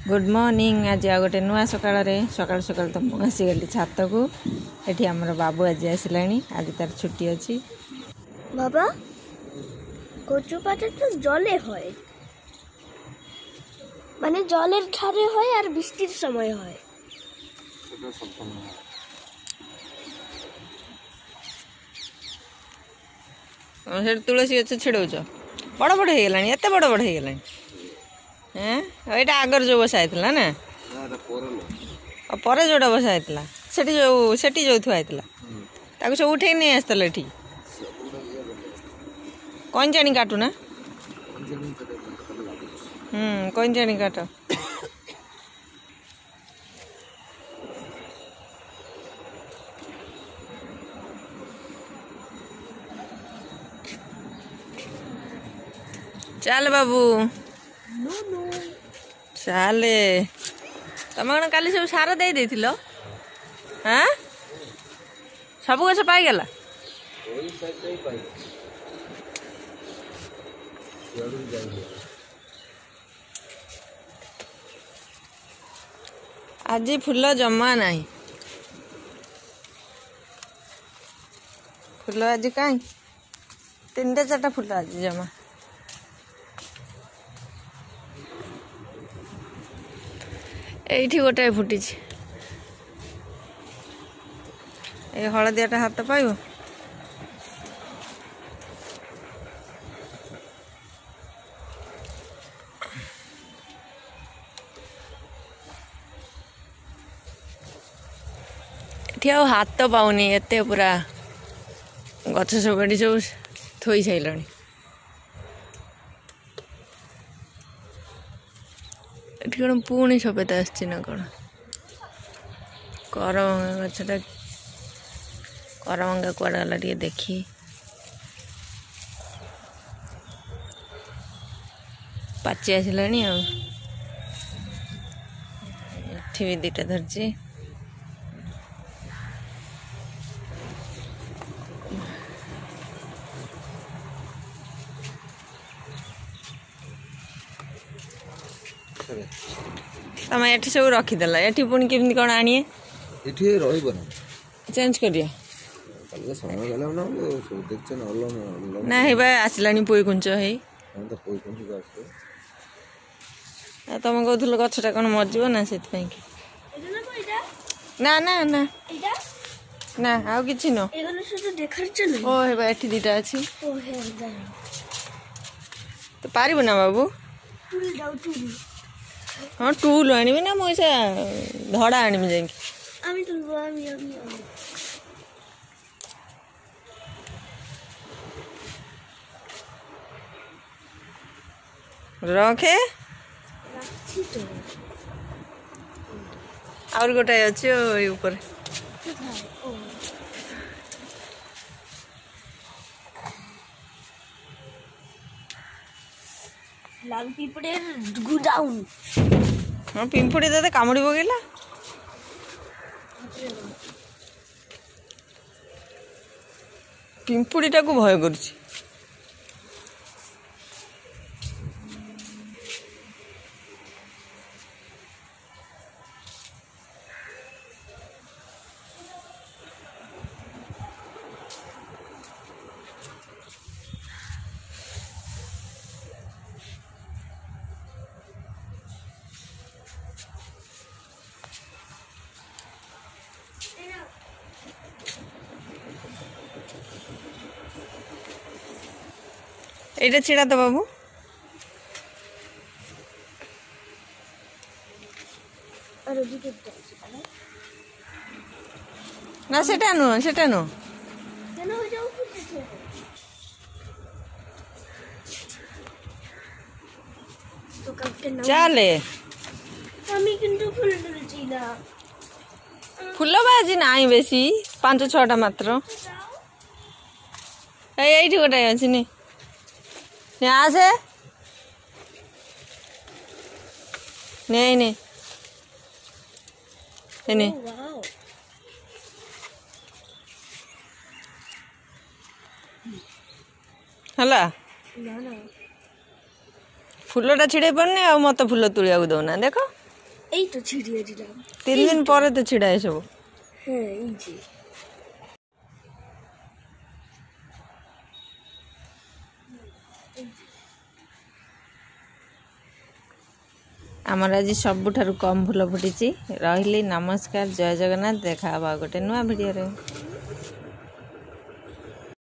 Good morning. आज आ गोटे नुआ सकाल सकाल सकाल तो मुझे छात को ये आमर बाबू आज आसला आज तार छुट्टी अच्छी। बाबा কচু পাতা তো জলে হয়, মানে জলের ধারে হয় আর বৃষ্টির সময় হয়। तुलसी गच छिड़ौच बड़ बड़ हो गलानी एत बड़ बड़ हो गलानी। यहाँ आगर जो बसा है ना पर जोटा बसा है सेठी जो थुआई सब उठे नहीं आसला ये कौन जानी काटू ना कौन जानी काट चल बाबू चल तुम कौन काली सब सार दे हाँ सब गछ पाईगला आज फूल जमा नहीं फूल आज कहीं 3-4 फूल आज जमा ये गोटाए फुटी ये हलदियाटा हाथ पाइब ये हाथ पाऊनी एत पूरा गछ सब ये सब थोई सारे कौन पुणी सफेद आसची ना कौन करमंगा गछटा करमंगा कुआड़े गला टे देखी पाची आसला भी 2टा धरची तम ये सब रखीदेला ये पुणी केमती कौन आनी चेंज करिया ना आसला पुई कुंच है तुम कहल गछटा कौन मरज ना से ना ना ना ना आउ कि न ओ हे 2टा अच्छी तो पार ना बाबू हाँ टूल आनी ना मुझे धड़ा आनी जा रखे और गोटाए अच्छे ऊपर लाल पिंपड़े गुडाउन हाँ पिंपुड़ी तो कामुड़ी पकेला पिंपुड़ीटा को भय करुछि ये छिड़ा तो बाबू ना सेटा नु चले फुल बाजी ना बेसी 5-6टा मात्र ये गोटाए अच्छी नहीं यहाँ से नहीं नहीं नहीं हला फूलटा छिड़े पड़ने आ मत फूल तुलिया दौना देख এই তো ছিড়িয়ে দিলাম। 3 দিন পরে তো ছিড়া এসব। হ্যাঁ এই যে ଆମର ଆଜି ସବୁଠାରୁ କମ୍ ଫୁଲ ଫୁଟିଛି। ରହିଲି, ନମସ୍କାର, ଜୟ ଜଗନ୍ନାଥ। ଦେଖା ହବା ଗୋଟେ ନୂଆ ଭିଡ଼ିଓରେ।